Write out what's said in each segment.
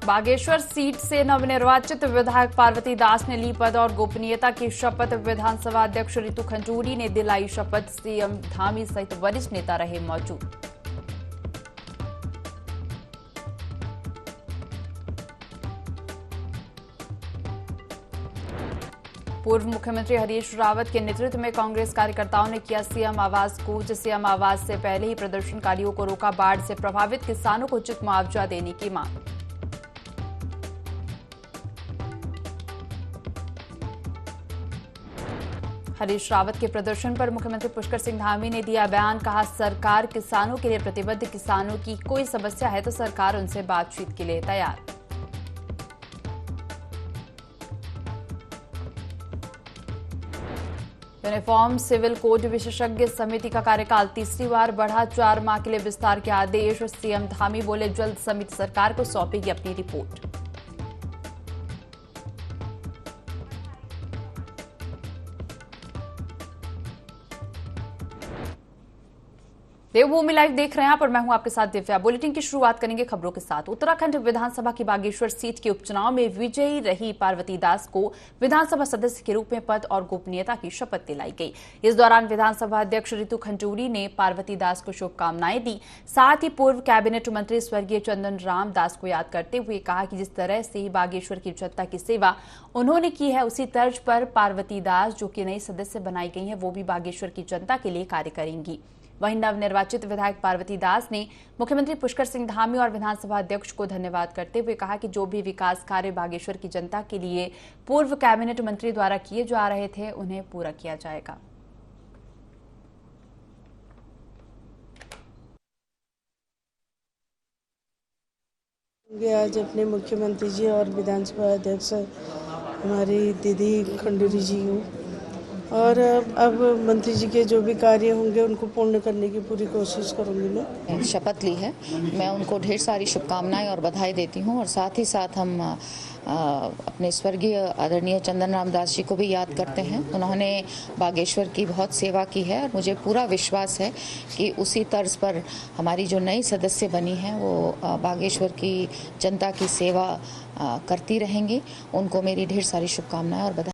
Bageshwar seat से नवनिर्वाचित विधायक पार्वती दास ने ली पद और गोपनीयता की शपथ। विधानसभा अध्यक्ष रितु खंजूरी ने दिलाई शपथ। सीएम धामी सहित वरिष्ठ नेता रहे मौजूद। पूर्व मुख्यमंत्री हरीश रावत के नेतृत्व में कांग्रेस कार्यकर्ताओं ने किया सीएम आवास कूच। सीएम आवास से पहले ही प्रदर्शनकारियों को रोका। बाढ़ से प्रभावित किसानों को उचित मुआवजा देने की मांग। हरीश रावत के प्रदर्शन पर मुख्यमंत्री पुष्कर सिंह धामी ने दिया बयान। कहा, सरकार किसानों के लिए प्रतिबद्ध। किसानों की कोई समस्या है तो सरकार उनसे बातचीत के लिए तैयार। यूनिफॉर्म सिविल कोड विशेषज्ञ समिति का कार्यकाल तीसरी बार बढ़ा। 4 माह के लिए विस्तार के आदेश। सीएम धामी बोले, जल्द समिति सरकार को सौंपेगी अपनी रिपोर्ट। देवभूमि लाइव देख रहे हैं आप और मैं हूं आपके साथ दिव्या। बुलेटिन की शुरुआत करेंगे खबरों के साथ। उत्तराखंड विधानसभा की बागेश्वर सीट के उपचुनाव में विजयी रही पार्वती दास को विधानसभा सदस्य के रूप में पद और गोपनीयता की शपथ दिलाई गई। इस दौरान विधानसभा अध्यक्ष रितु खंजूरी ने पार्वती दास को शुभकामनाएं दी। साथ ही पूर्व कैबिनेट मंत्री स्वर्गीय चंदन राम दास को याद करते हुए कहा कि जिस तरह से बागेश्वर की जनता की सेवा उन्होंने की है, उसी तर्ज पर पार्वती दास जो कि नई सदस्य बनाई गई है, वो भी बागेश्वर की जनता के लिए कार्य करेंगी। वहीं नवनिर्वाचित विधायक पार्वती दास ने मुख्यमंत्री पुष्कर सिंह धामी और विधानसभा अध्यक्ष को धन्यवाद करते हुए कहा कि जो भी विकास कार्य बागेश्वर की जनता के लिए पूर्व कैबिनेट मंत्री द्वारा किए जा रहे थे, उन्हें पूरा किया जाएगा। आज अपने मुख्यमंत्री जी और विधानसभा अध्यक्ष हमारी दीदी खंडूरी जी को, और अब मंत्री जी के जो भी कार्य होंगे उनको पूर्ण करने की पूरी कोशिश करूंगी। मैं शपथ ली है, मैं उनको ढेर सारी शुभकामनाएं और बधाई देती हूं और साथ ही साथ हम अपने स्वर्गीय आदरणीय चंदन राम दास जी को भी याद करते हैं। उन्होंने बागेश्वर की बहुत सेवा की है और मुझे पूरा विश्वास है कि उसी तर्ज पर हमारी जो नई सदस्य बनी हैं वो बागेश्वर की जनता की सेवा करती रहेंगी। उनको मेरी ढेर सारी शुभकामनाएं और बधाई।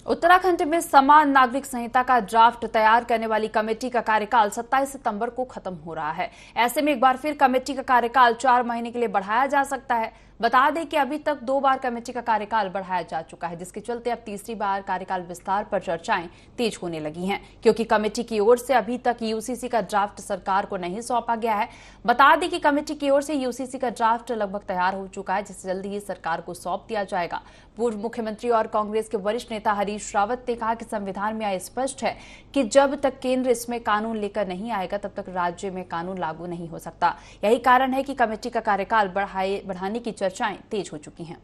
उत्तराखंड में समान नागरिक संहिता का ड्राफ्ट तैयार करने वाली कमेटी का कार्यकाल 27 सितंबर को खत्म हो रहा है। ऐसे में एक बार फिर कमेटी का कार्यकाल 4 महीने के लिए बढ़ाया जा सकता है। बता दें कि अभी तक 2 बार कमेटी का कार्यकाल बढ़ाया जा चुका है, जिसके चलते अब तीसरी बार कार्यकाल विस्तार पर चर्चाएं तेज होने लगी हैं, क्योंकि कमेटी की ओर से अभी तक यूसीसी का ड्राफ्ट सरकार को नहीं सौंपा गया है। बता दें कि कमेटी की ओर से यूसीसी का ड्राफ्ट लगभग तैयार हो चुका है, जिसे जल्द ही सरकार को सौंप दिया जाएगा। पूर्व मुख्यमंत्री और कांग्रेस के वरिष्ठ नेता हरीश रावत ने कहा कि संविधान में यह स्पष्ट है कि जब तक केंद्र इसमें कानून लेकर नहीं आएगा, तब तक राज्य में कानून लागू नहीं हो सकता। यही कारण है कि कमेटी का कार्यकाल बढ़ाने की चर्चाएं तेज हो चुकी हैं।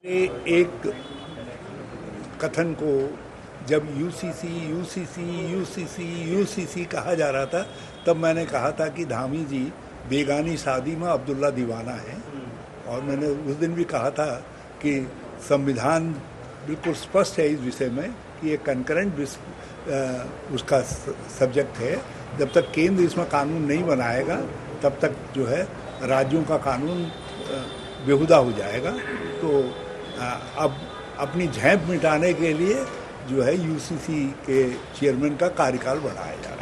एक कथन को जब यूसीसी कहा जा रहा था, तब मैंने कहा था कि धामी जी बेगानी शादी में अब्दुल्ला दीवाना है। और मैंने उस दिन भी कहा था कि संविधान बिल्कुल स्पष्ट है इस विषय में कि एक कंकरेंट उसका सब्जेक्ट है। जब तक केंद्र इसमें कानून नहीं बनाएगा, तब तक जो है राज्यों का कानून बेहुदा हो जाएगा। तो अब अपनी झेप मिटाने के लिए जो है यूसीसी के चेयरमैन का कार्यकाल बढ़ाया जा रहा है।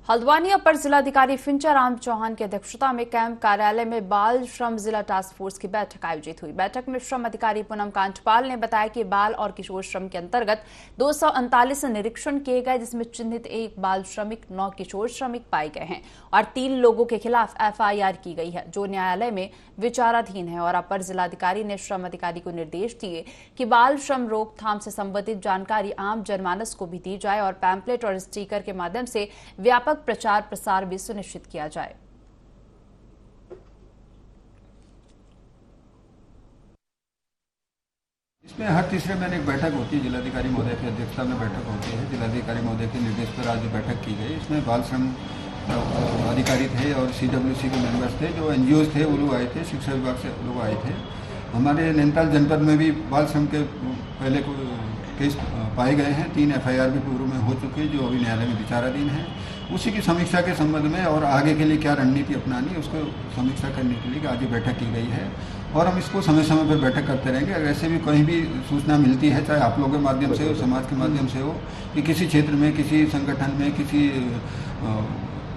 हल्द्वानी अपर जिलाधिकारी फिंचा राम चौहान की अध्यक्षता में कैंप कार्यालय में बाल श्रम जिला टास्क फोर्स की बैठक आयोजित हुई। बैठक में श्रम अधिकारी पूनम कांठपाल ने बताया कि बाल और किशोर श्रम के अंतर्गत 239 निरीक्षण किए गए, जिसमें चिन्हित 1 बाल श्रमिक, 9 किशोर श्रमिक पाए गए हैं और 3 लोगों के खिलाफ एफआईआर की गई है, जो न्यायालय में विचाराधीन है। और अपर जिलाधिकारी ने श्रम अधिकारी को निर्देश दिए कि बाल श्रम रोकथाम से संबंधित जानकारी आम जनमानस को भी दी जाए और पैम्पलेट और स्टिकर के माध्यम से व्यापक प्रचार प्रसार भी सुनिश्चित किया जाए। इसमें हर तीसरे महीने एक बैठक होती है, जिलाधिकारी महोदय की अध्यक्षता में बैठक होती है। जिलाधिकारी महोदय के निर्देश पर आज बैठक की गई। इसमें बाल श्रम अधिकारी थे और सीडब्ल्यूसी के मेंबर्स थे, जो एनजीओ थे वो लोग आए थे, शिक्षा विभाग से लोग आए थे। हमारे नैनीताल जनपद में भी बाल श्रम के पहले केस पाए गए हैं। 3 FIR भी पूर्व में हो चुके हैं जो अभी न्यायालय में विचाराधीन है। उसी की समीक्षा के संबंध में और आगे के लिए क्या रणनीति अपनानी उसको समीक्षा करने के लिए आज ये बैठक की गई है और हम इसको समय समय पर बैठक करते रहेंगे। अगर ऐसे भी कहीं भी सूचना मिलती है, चाहे आप लोगों के माध्यम से हो, समाज के माध्यम से हो, कि किसी क्षेत्र में, किसी संगठन में, किसी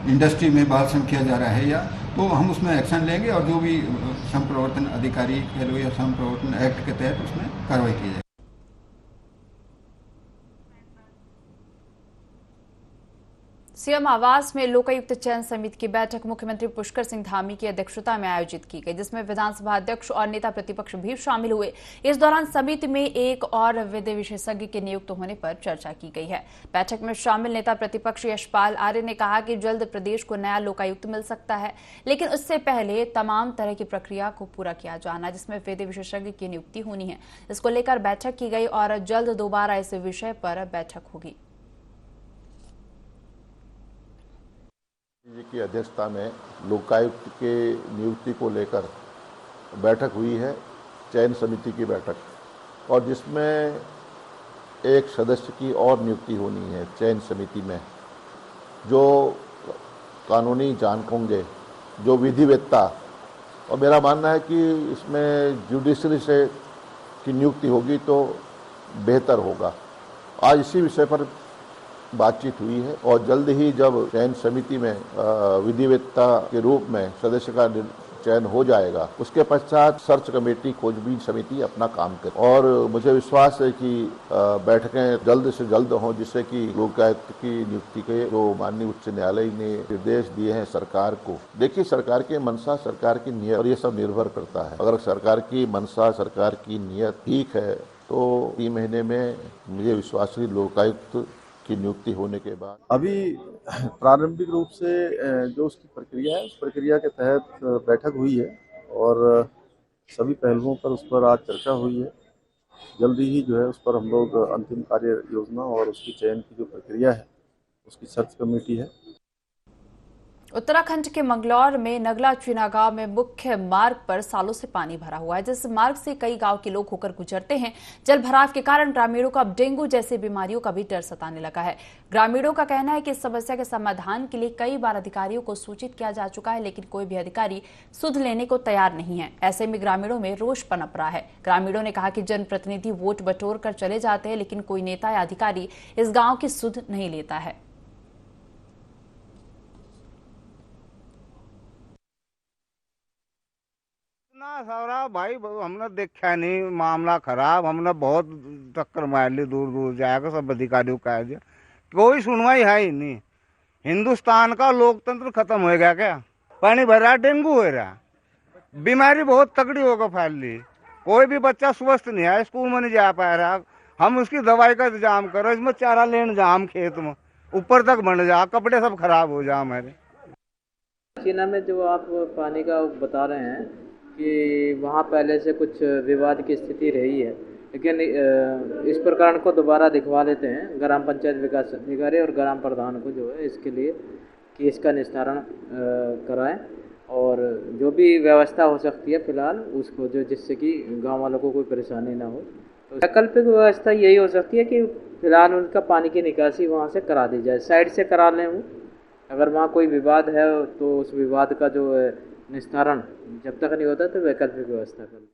इंडस्ट्री में बाल श्रम किया जा रहा है या, तो हम उसमें एक्शन लेंगे और जो भी श्रम प्रवर्तन अधिकारी कह लो या श्रम प्रवर्तन एक्ट के तहत उसमें कार्रवाई की जाएगी। सीएम आवास में लोकायुक्त चयन समिति की बैठक मुख्यमंत्री पुष्कर सिंह धामी की अध्यक्षता में आयोजित की गई, जिसमें विधानसभा अध्यक्ष और नेता प्रतिपक्ष भी शामिल हुए। इस दौरान समिति में एक और विधि विशेषज्ञ के नियुक्त होने पर चर्चा की गई है। बैठक में शामिल नेता प्रतिपक्ष यशपाल आर्य ने कहा कि जल्द प्रदेश को नया लोकायुक्त मिल सकता है, लेकिन उससे पहले तमाम तरह की प्रक्रिया को पूरा किया जाना, जिसमें विधि विशेषज्ञ की नियुक्ति होनी है। इसको लेकर बैठक की गई और जल्द दोबारा इस विषय पर बैठक होगी। जी की अध्यक्षता में लोकायुक्त के नियुक्ति को लेकर बैठक हुई है, चयन समिति की बैठक, और जिसमें एक सदस्य की और नियुक्ति होनी है चयन समिति में, जो कानूनी जानकार होंगे, जो विधिवेत्ता, और मेरा मानना है कि इसमें जुडिशरी से की नियुक्ति होगी तो बेहतर होगा। आज इसी विषय पर बातचीत हुई है और जल्द ही जब चयन समिति में विधिवेत्ता के रूप में सदस्य का चयन हो जाएगा, उसके पश्चात सर्च कमेटी, खोजबीन समिति अपना काम करे, और मुझे विश्वास है कि बैठकें जल्द से जल्द हों, जिससे कि लोकायुक्त की नियुक्ति के जो माननीय उच्च न्यायालय ने निर्देश दिए हैं सरकार को। देखिए, सरकार की मंशा, सरकार की नीयत, और ये सब निर्भर करता है। अगर सरकार की मंशा, सरकार की नीयत ठीक है तो 3 महीने में मुझे विश्वास है लोकायुक्त की नियुक्ति होने के बाद। अभी प्रारंभिक रूप से जो उसकी प्रक्रिया है, उस प्रक्रिया के तहत बैठक हुई है और सभी पहलुओं पर उस पर आज चर्चा हुई है। जल्दी ही जो है उस पर हम लोग अंतिम कार्य योजना और उसकी चयन की जो प्रक्रिया है उसकी सर्च कमेटी है। उत्तराखंड के मंगलौर में नगला चीना गांव में मुख्य मार्ग पर सालों से पानी भरा हुआ है, जिस मार्ग से कई गांव के लोग होकर गुजरते हैं। जल भराव के कारण ग्रामीणों को अब डेंगू जैसी बीमारियों का भी डर सताने लगा है। ग्रामीणों का कहना है कि इस समस्या के समाधान के लिए कई बार अधिकारियों को सूचित किया जा चुका है, लेकिन कोई भी अधिकारी सुध लेने को तैयार नहीं है। ऐसे में ग्रामीणों में रोष पनप रहा है। ग्रामीणों ने कहा कि जनप्रतिनिधि वोट बटोर कर चले जाते हैं, लेकिन कोई नेता या अधिकारी इस गाँव की सुध नहीं लेता है। सारा भाई हमने देखा नहीं, मामला खराब, हमने बहुत टक्कर मार ली, दूर दूर जाएगा, सब अधिकारियों का दिया, कोई सुनवाई है ही नहीं। हिंदुस्तान का लोकतंत्र खत्म हो गया क्या? पानी भर रहा, डेंगू हो रहा, बीमारी बहुत तगड़ी होकर फैल ली, कोई भी बच्चा स्वस्थ नहीं है, स्कूल में नहीं जा पा रहा। हम उसकी दवाई का इंतजाम करो, इसमें चारा लेने जा, हम खेत में ऊपर तक बन जा, कपड़े सब खराब हो जा हमारे। चीना में जो आप पानी का बता रहे हैं कि वहाँ पहले से कुछ विवाद की स्थिति रही है, लेकिन इस प्रकरण को दोबारा दिखवा लेते हैं ग्राम पंचायत विकास अधिकारी और ग्राम प्रधान को, जो है इसके लिए कि इसका निस्तारण कराएं और जो भी व्यवस्था हो सकती है फिलहाल उसको, जो जिससे कि गांव वालों को कोई परेशानी ना हो। तो वैकल्पिक व्यवस्था यही हो सकती है कि फिलहाल उनका पानी की निकासी वहाँ से करा दी जाए, साइड से करा लें वो। अगर वहाँ कोई विवाद है तो उस विवाद का जो निस्तारण जब तक नहीं होता तो वैकल्पिक व्यवस्था कर।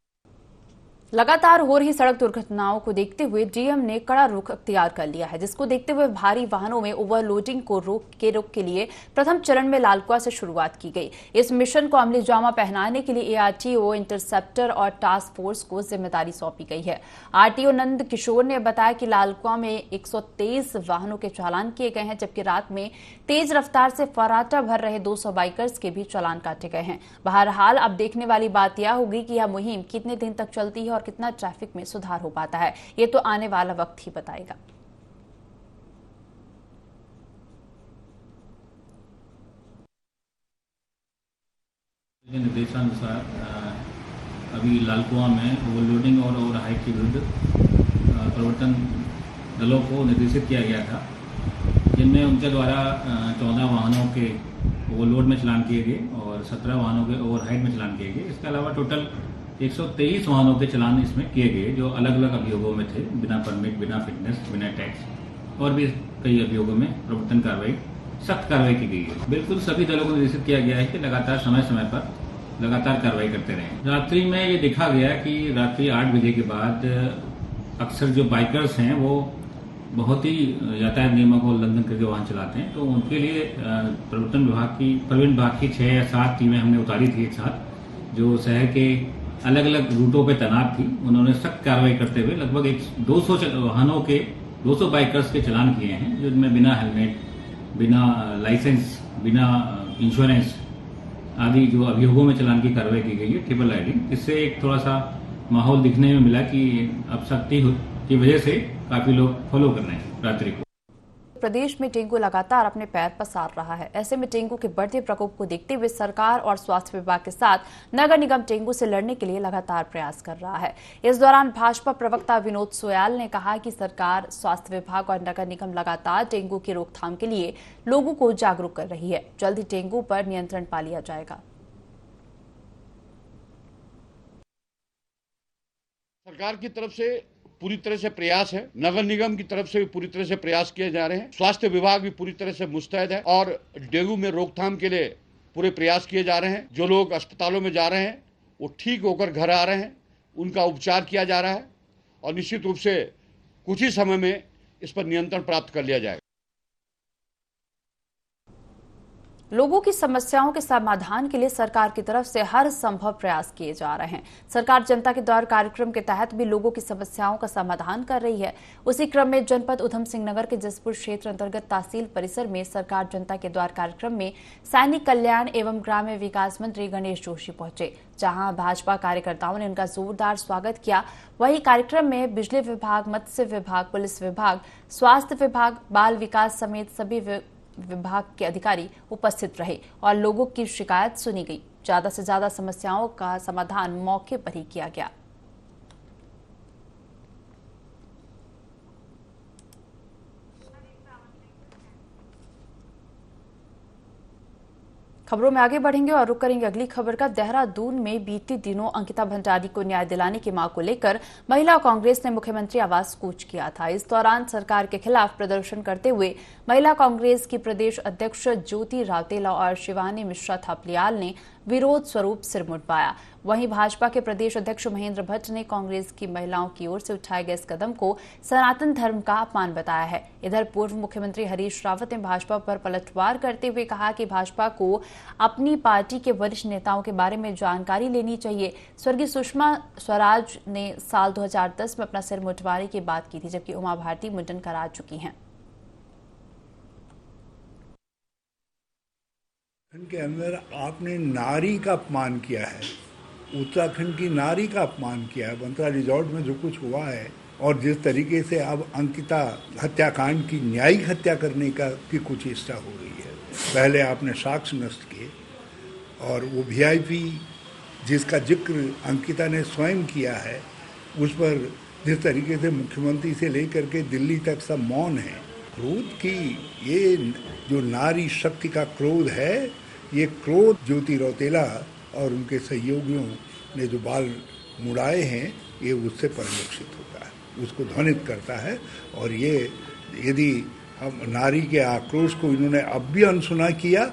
लगातार हो रही सड़क दुर्घटनाओं को देखते हुए डीएम ने कड़ा रुख अख्तियार कर लिया है, जिसको देखते हुए भारी वाहनों में ओवरलोडिंग को रोक के लिए प्रथम चरण में लालकुआ से शुरुआत की गई। इस मिशन को अमली जामा पहनाने के लिए ARTO, इंटरसेप्टर और टास्क फोर्स को जिम्मेदारी सौंपी गई है। RTO नंद किशोर ने बताया कि लालकुआ में 123 वाहनों के चालान किए गए हैं, जबकि रात में तेज रफ्तार से फर्राटा भर रहे 200 बाइकर्स के भी चालान काटे गए हैं। बहरहाल अब देखने वाली बात यह होगी कि यह मुहिम कितने दिन तक चलती है और कितना ट्रैफिक में सुधार हो पाता है, ये तो आने वाला वक्त ही बताएगा। निर्देशानुसार अभी लालकुआ में ओवरलोडिंग और ओवरहाइट के विरुद्ध प्रवर्तन दलों को निर्देशित किया गया था, जिनमें उनके द्वारा 14 वाहनों के ओवरलोड में चलान किए गए और 17 वाहनों के ओवरहाइट में चलान किए गए। इसके अलावा टोटल 123 वाहनों के चालान इसमें किए गए, जो अलग अलग अभियोगों में थे, बिना परमिट, बिना फिटनेस, बिना टैक्स, और भी कई अभियोगों में प्रवर्तन कार्रवाई, सख्त कार्रवाई की गई है। बिल्कुल सभी दलों को निर्देशित किया गया है कि लगातार समय समय पर लगातार कार्रवाई करते रहें। रात्रि में ये देखा गया कि रात्रि 8 बजे के बाद अक्सर जो बाइकर्स हैं वो बहुत ही यातायात नियमों का उल्लंघन करके वाहन चलाते हैं, तो उनके लिए प्रवर्तन विभाग की 6 या 7 टीमें हमने उतारी थी एक साथ, जो शहर के अलग अलग रूटों पे तैनात थी। उन्होंने सख्त कार्रवाई करते हुए लगभग 200 वाहनों के 200 बाइकर्स के चालान किए हैं, जिनमें बिना हेलमेट, बिना लाइसेंस, बिना इंश्योरेंस आदि जो अभियोगों में चालान की कार्रवाई की गई है, ट्रिपल राइडिंग। इससे एक थोड़ा सा माहौल दिखने में मिला कि अब सख्ती की वजह से काफी लोग फॉलो कर रहे हैं रात्रि को। प्रदेश में डेंगू लगातार अपने पैर पसार रहा है। ऐसे में डेंगू के बढ़ते प्रकोप को देखते हुए सरकार और स्वास्थ्य विभाग के साथ नगर निगम डेंगू से लड़ने के लिए लगातार प्रयास कर रहा है। इस दौरान भाजपा प्रवक्ता विनोद सोयाल ने कहा कि सरकार, स्वास्थ्य विभाग और नगर निगम लगातार डेंगू की रोकथाम के लिए लोगों को जागरूक कर रही है। जल्द ही डेंगू पर नियंत्रण पा लिया जाएगा। सरकार की तरफ से पूरी तरह से प्रयास है, नगर निगम की तरफ से भी पूरी तरह से प्रयास किए जा रहे हैं, स्वास्थ्य विभाग भी पूरी तरह से मुस्तैद है और डेंगू में रोकथाम के लिए पूरे प्रयास किए जा रहे हैं। जो लोग अस्पतालों में जा रहे हैं वो ठीक होकर घर आ रहे हैं, उनका उपचार किया जा रहा है और निश्चित रूप से कुछ ही समय में इस पर नियंत्रण प्राप्त कर लिया जाएगा। लोगों की समस्याओं के समाधान के लिए सरकार की तरफ से हर संभव प्रयास किए जा रहे हैं। सरकार जनता के द्वार कार्यक्रम के तहत भी लोगों की समस्याओं का समाधान कर रही है। उसी क्रम में जनपद उधम सिंह नगर के जसपुर क्षेत्र अंतर्गत तहसील परिसर में सरकार जनता के द्वार कार्यक्रम में सैनिक कल्याण एवं ग्राम्य विकास मंत्री गणेश जोशी पहुंचे, जहां भाजपा कार्यकर्ताओं ने उनका जोरदार स्वागत किया। वहीं कार्यक्रम में बिजली विभाग, मत्स्य विभाग, पुलिस विभाग, स्वास्थ्य विभाग, बाल विकास समेत सभी विभाग के अधिकारी उपस्थित रहे और लोगों की शिकायत सुनी गई। ज्यादा से ज्यादा समस्याओं का समाधान मौके पर ही किया गया। खबरों में आगे बढ़ेंगे और रुक करेंगे अगली खबर का। देहरादून में बीते दिनों अंकिता भंडारी को न्याय दिलाने की मांग को लेकर महिला कांग्रेस ने मुख्यमंत्री आवास कूच किया था। इस दौरान सरकार के खिलाफ प्रदर्शन करते हुए महिला कांग्रेस की प्रदेश अध्यक्ष ज्योति राउतेला और शिवानी मिश्रा थापलियाल ने विरोध स्वरूप सिर मुंडवाया। वहीं भाजपा के प्रदेश अध्यक्ष महेंद्र भट्ट ने कांग्रेस की महिलाओं की ओर से उठाए गए इस कदम को सनातन धर्म का अपमान बताया है। इधर पूर्व मुख्यमंत्री हरीश रावत ने भाजपा पर पलटवार करते हुए कहा कि भाजपा को अपनी पार्टी के वरिष्ठ नेताओं के बारे में जानकारी लेनी चाहिए। स्वर्गीय सुषमा स्वराज ने साल 2010 में अपना सिर मुंडवाने की बात की थी, जबकि उमा भारती मुंडन करा चुकी हैं। के अंदर आपने नारी का अपमान किया है, उत्तराखंड की नारी का अपमान किया है। बंतरा रिजॉर्ट में जो कुछ हुआ है और जिस तरीके से अब अंकिता हत्याकांड की न्यायिक हत्या करने का की कुछ चेष्टा हो रही है। पहले आपने साक्ष्य नष्ट किए और वो वीआईपी जिसका जिक्र अंकिता ने स्वयं किया है, उस पर जिस तरीके से मुख्यमंत्री से लेकर के दिल्ली तक सब मौन है। क्रोध की ये जो नारी शक्ति का क्रोध है, ये क्रोध ज्योति रौतेला और उनके सहयोगियों ने जो बाल मुड़ाए हैं, ये उससे परिलक्षित होता है, उसको ध्वनित करता है। और ये यदि हम नारी के आक्रोश को इन्होंने अब भी अनसुना किया।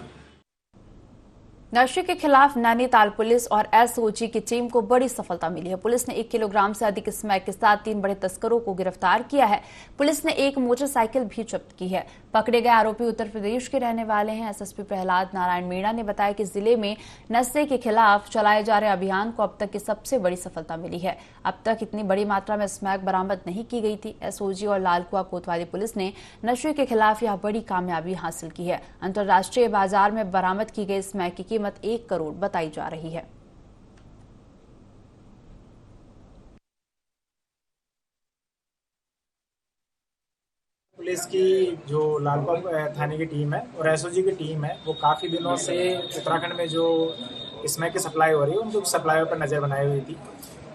नशे के खिलाफ नैनीताल पुलिस और एसओजी की टीम को बड़ी सफलता मिली है। पुलिस ने 1 किलोग्राम से अधिक स्मैक के साथ 3 बड़े तस्करों को गिरफ्तार किया है। पुलिस ने एक मोटरसाइकिल भी जब्त की है। पकड़े गए आरोपी उत्तर प्रदेश के रहने वाले हैं। एसएसपी प्रहलाद नारायण मीणा ने बताया कि जिले में नशे के खिलाफ चलाए जा रहे अभियान को अब तक की सबसे बड़ी सफलता मिली है। अब तक इतनी बड़ी मात्रा में स्मैक बरामद नहीं की गई थी। एसओजी और लालकुआ कोतवाली पुलिस ने नशे के खिलाफ यह बड़ी कामयाबी हासिल की है। अंतर्राष्ट्रीय बाजार में बरामद की गई स्मैक की कीमत 1 करोड़ बताई जा रही है। पुलिस की जो लालबाग थाने की टीम है और एसओजी की टीम है, वो काफ़ी दिनों से उत्तराखंड में जो स्मैक की सप्लाई हो रही है, उनको सप्लाई पर नज़र बनाई हुई थी।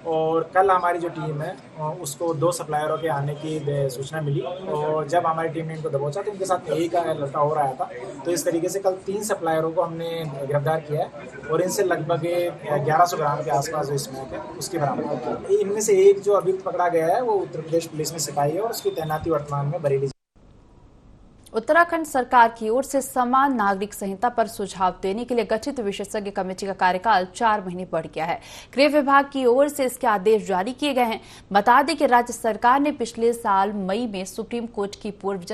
और कल हमारी जो टीम है उसको 2 सप्लायरों के आने की सूचना मिली और जब हमारी टीम ने इनको दबोचा तो इनके साथ एक लड़का और आया था। तो इस तरीके से कल 3 सप्लायरों को हमने गिरफ्तार किया है और इनसे लगभग 1100 ग्राम के आसपास जो स्मोक है उसकी बरामद की। इनमें से एक जो अभी पकड़ा गया है वो उत्तर प्रदेश पुलिस में सिपाही है और उसकी तैनाती वर्तमान में बरेली। उत्तराखंड सरकार की ओर से समान नागरिक संहिता पर सुझाव देने के लिए गठित विशेषज्ञ कमेटी का कार्यकाल 4 महीने बढ़ गया है। गृह विभाग की ओर से इसके आदेश जारी किए गए हैं। बता दें कि राज्य सरकार ने पिछले साल मई में सुप्रीम कोर्ट की पूर्व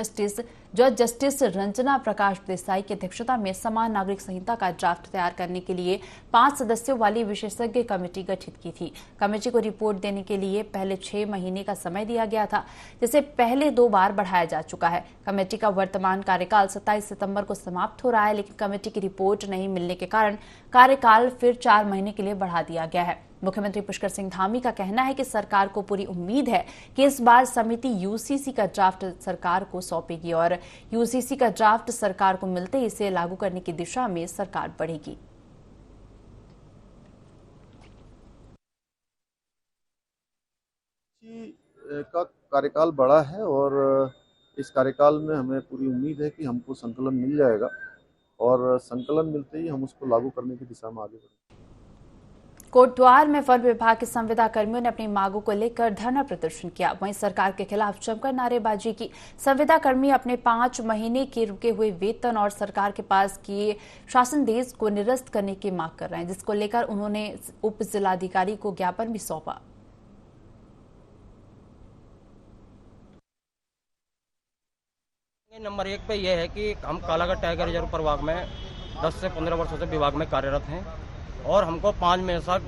जज जस्टिस रंजना प्रकाश देसाई की अध्यक्षता में समान नागरिक संहिता का ड्राफ्ट तैयार करने के लिए 5 सदस्यों वाली विशेषज्ञ कमेटी गठित की थी। कमेटी को रिपोर्ट देने के लिए पहले 6 महीने का समय दिया गया था, जिसे पहले 2 बार बढ़ाया जा चुका है। कमेटी का वर्तमान कार्यकाल 27 सितंबर को समाप्त हो रहा है, लेकिन कमेटी की रिपोर्ट नहीं मिलने के कारण कार्यकाल फिर 4 महीने के लिए बढ़ा दिया गया है। मुख्यमंत्री पुष्कर सिंह धामी का कहना है कि सरकार को पूरी उम्मीद है कि इस बार समिति यूसीसी का ड्राफ्ट सरकार को सौंपेगी और यूसीसी का ड्राफ्ट सरकार को मिलते ही इसे लागू करने की दिशा में सरकार बढ़ेगी। का कार्यकाल बड़ा है और इस कार्यकाल में हमें पूरी उम्मीद है कि हमको संकलन मिल जाएगा और संकलन मिलते ही हम उसको लागू करने की दिशा में आगे बढ़ेंगे। कोटद्वार में वन विभाग के संविदा कर्मियों ने अपनी मांगों को लेकर धरना प्रदर्शन किया। वहीं सरकार के खिलाफ जमकर नारेबाजी की। संविदा कर्मी अपने 5 महीने के रुके हुए वेतन और सरकार के पास किए शासनादेश को निरस्त करने की मांग कर रहे हैं, जिसको लेकर उन्होंने उप जिलाधिकारी को ज्ञापन भी सौंपा। नंबर 1 पे यह है कि हम कालागढ़ टाइगर रिजर्व प्रभाग में 10 से 15 वर्षों से विभाग में कार्यरत हैं और हमको 5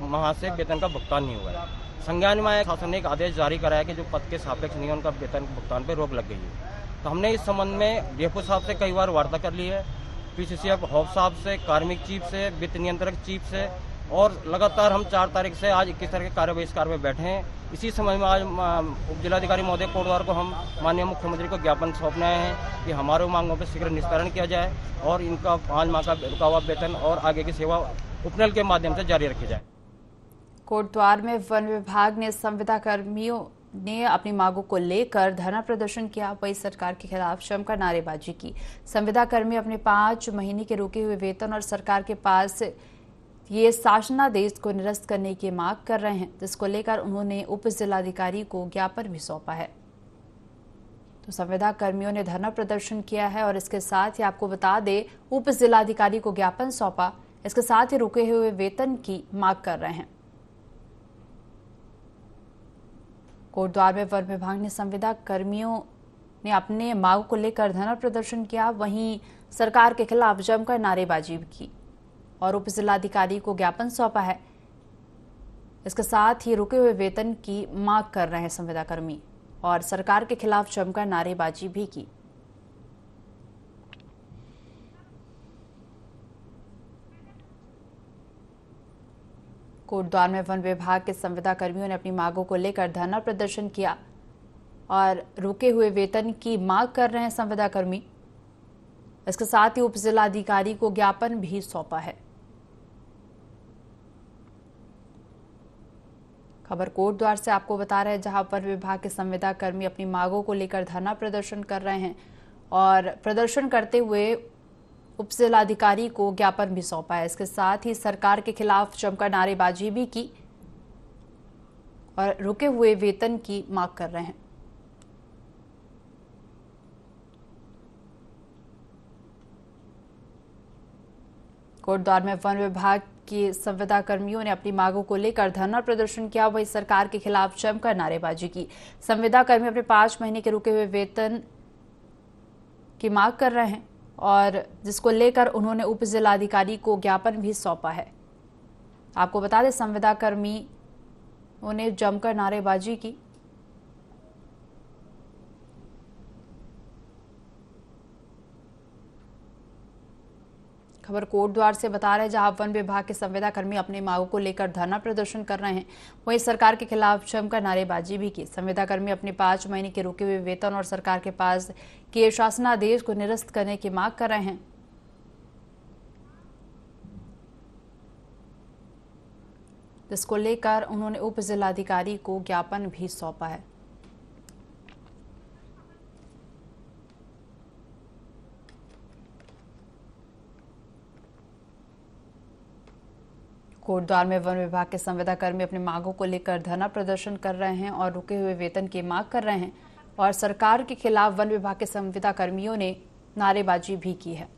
माह से वेतन का भुगतान नहीं हुआ है। संज्ञान में शासन ने एक आदेश जारी करा है कि जो पद के सापेक्ष नहीं है उनका वेतन भुगतान पर रोक लग गई है। तो हमने इस संबंध में डीएफओ साहब से कई बार वार्ता कर ली है, पीसीसीएफ हॉफ साहब से, कार्मिक चीफ से, वित्त नियंत्रक चीफ से, और लगातार हम 4 तारीख से आज 21 तारीख के कार्य बहिष्कार में बैठे हैं। इसी समय में आज उप जिलाधिकारी महोदय कोटद्वार को हम माननीय मुख्यमंत्री को ज्ञापन सौंपने आए हैं कि हमारे मांगों पर शीघ्र निस्तारण किया जाए और इनका 5 माह का रुका हुआ वेतन और आगे की सेवा उपनल के माध्यम से जारी रखी जाए। कोटद्वार में वन विभाग ने संविदा कर्मियों ने अपनी मांगों को लेकर धरना प्रदर्शन किया। वही सरकार के खिलाफ जमकर नारेबाजी की। संविदा कर्मी अपने 5 महीने के रुके हुए वेतन और सरकार के पास ये शासनादेश को निरस्त करने की मांग कर रहे हैं, जिसको लेकर उन्होंने उप जिलाधिकारी को ज्ञापन भी सौंपा है। तो संविदा कर्मियों ने धरना प्रदर्शन किया है और इसके साथ ही आपको बता दें उप जिलाधिकारी को ज्ञापन सौंपा। इसके साथ ही रुके हुए वेतन की मांग कर रहे हैं। कोटद्वार में वन विभाग ने संविदा कर्मियों ने अपने मांगों को लेकर धरना प्रदर्शन किया। वहीं सरकार के खिलाफ जमकर नारेबाजी भी की और उप जिलाधिकारी को ज्ञापन सौंपा है। इसके साथ ही रुके हुए वेतन की मांग कर रहे हैं संविदा कर्मी और सरकार के खिलाफ जमकर नारेबाजी भी की। कोटद्वार में वन विभाग के संविदा कर्मियों ने अपनी मांगों को लेकर धरना प्रदर्शन किया और रुके हुए वेतन की मांग कर रहे हैं संविदा कर्मी। इसके साथ ही उप जिलाधिकारी को ज्ञापन भी सौंपा है। खबर कोटद्वार से आपको बता रहे हैं, जहां वन विभाग के संविदा कर्मी अपनी मांगों को लेकर धरना प्रदर्शन कर रहे हैं और प्रदर्शन करते हुए उप जिलाधिकारी को ज्ञापन भी सौंपा है। इसके साथ ही सरकार के खिलाफ जमकर नारेबाजी भी की और रुके हुए वेतन की मांग कर रहे हैं। कोटद्वार में वन विभाग के संविदा कर्मियों ने अपनी मांगों को लेकर धरना प्रदर्शन किया। वहीं सरकार के खिलाफ जमकर नारेबाजी की। संविदा कर्मी अपने 5 महीने के रुके हुए वेतन की मांग कर रहे हैं और जिसको लेकर उन्होंने उप जिलाधिकारी को ज्ञापन भी सौंपा है। आपको बता दें संविदा कर्मी उन्होंने जमकर नारेबाजी की। खबर कोटद्वार से बता रहे हैं, जहां वन विभाग के संविदा कर्मी अपनी मांगों को लेकर धरना प्रदर्शन कर रहे हैं। वहीं सरकार के खिलाफ जमकर नारेबाजी भी की। संविदा कर्मी अपने 5 महीने के रुके हुए वेतन और सरकार के पास किए शासनादेश को निरस्त करने की मांग कर रहे हैं। जिसको लेकर उन्होंने उप जिलाधिकारी को ज्ञापन भी सौंपा है। कोटद्वार में वन विभाग के संविदा कर्मी अपनी मांगों को लेकर धरना प्रदर्शन कर रहे हैं और रुके हुए वेतन की मांग कर रहे हैं और सरकार के खिलाफ वन विभाग के संविदा कर्मियों ने नारेबाजी भी की है।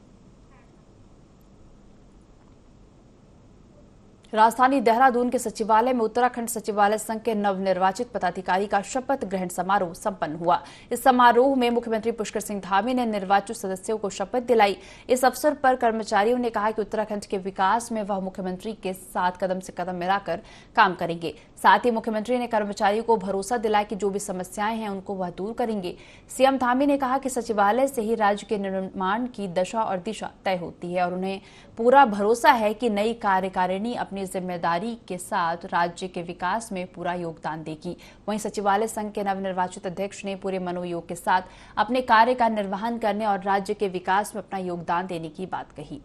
राजधानी देहरादून के सचिवालय में उत्तराखंड सचिवालय संघ के नवनिर्वाचित पदाधिकारी का शपथ ग्रहण समारोह संपन्न हुआ। इस समारोह में मुख्यमंत्री पुष्कर सिंह धामी ने निर्वाचित सदस्यों को शपथ दिलाई। इस अवसर पर कर्मचारियों ने कहा कि उत्तराखंड के विकास में वह मुख्यमंत्री के साथ कदम से कदम मिलाकर काम करेंगे। साथ ही मुख्यमंत्री ने कर्मचारियों को भरोसा दिलाया कि जो भी समस्याएं हैं उनको वह दूर करेंगे। सीएम धामी ने कहा कि सचिवालय से ही राज्य के निर्माण की दशा और दिशा तय होती है और उन्हें पूरा भरोसा है कि नई कार्यकारिणी अपनी जिम्मेदारी के साथ राज्य के विकास में पूरा योगदान देगी। वहीं सचिवालय संघ के नवनिर्वाचित अध्यक्ष ने पूरे मनोयोग के साथ अपने कार्य का निर्वहन करने और राज्य के विकास में अपना योगदान देने की बात कही।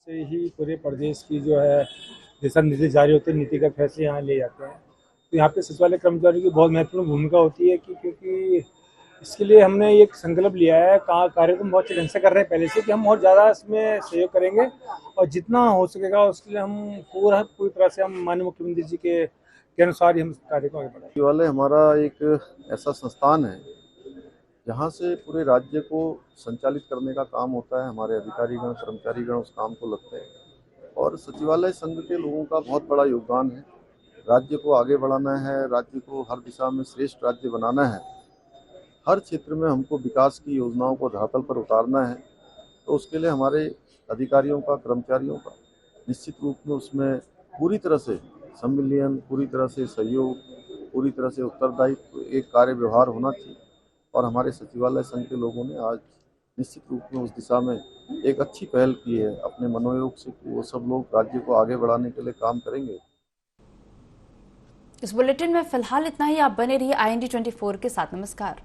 से ही पूरे प्रदेश की जो है दिशा निर्देश जारी होते हैं, नीतिगत फैसले यहाँ ले जाते हैं। तो यहाँ पे सचिवालय कर्मचारियों की बहुत महत्वपूर्ण भूमिका होती है क्योंकि इसके लिए हमने एक संकल्प लिया है, कार्यक्रम बहुत ढंग से कर रहे हैं पहले से, कि हम और ज़्यादा इसमें सहयोग करेंगे और जितना हो सकेगा उसके लिए हम पूरी तरह से हम माननीय मुख्यमंत्री जी के अनुसार ही हम कार्य को आगे बढ़ाएंगे। सचिवालय हमारा एक ऐसा संस्थान है जहाँ से पूरे राज्य को संचालित करने का काम होता है। हमारे अधिकारीगण कर्मचारीगण उस काम को लगते हैं और सचिवालय संघ के लोगों का बहुत बड़ा योगदान है। राज्य को आगे बढ़ाना है, राज्य को हर दिशा में श्रेष्ठ राज्य बनाना है, हर क्षेत्र में हमको विकास की योजनाओं को धरातल पर उतारना है। तो उसके लिए हमारे अधिकारियों का कर्मचारियों का निश्चित रूप में उसमें पूरी तरह से सम्मिलन, पूरी तरह से सहयोग, पूरी तरह से उत्तरदायित्व एक कार्य व्यवहार होना चाहिए। और हमारे सचिवालय संघ के लोगों ने आज निश्चित रूप में उस दिशा में एक अच्छी पहल की है अपने मनोयोग से कि वो सब लोग राज्य को आगे बढ़ाने के लिए काम करेंगे। इस बुलेटिन में फिलहाल इतना ही। आप बने रहिए IND 24 के साथ। नमस्कार।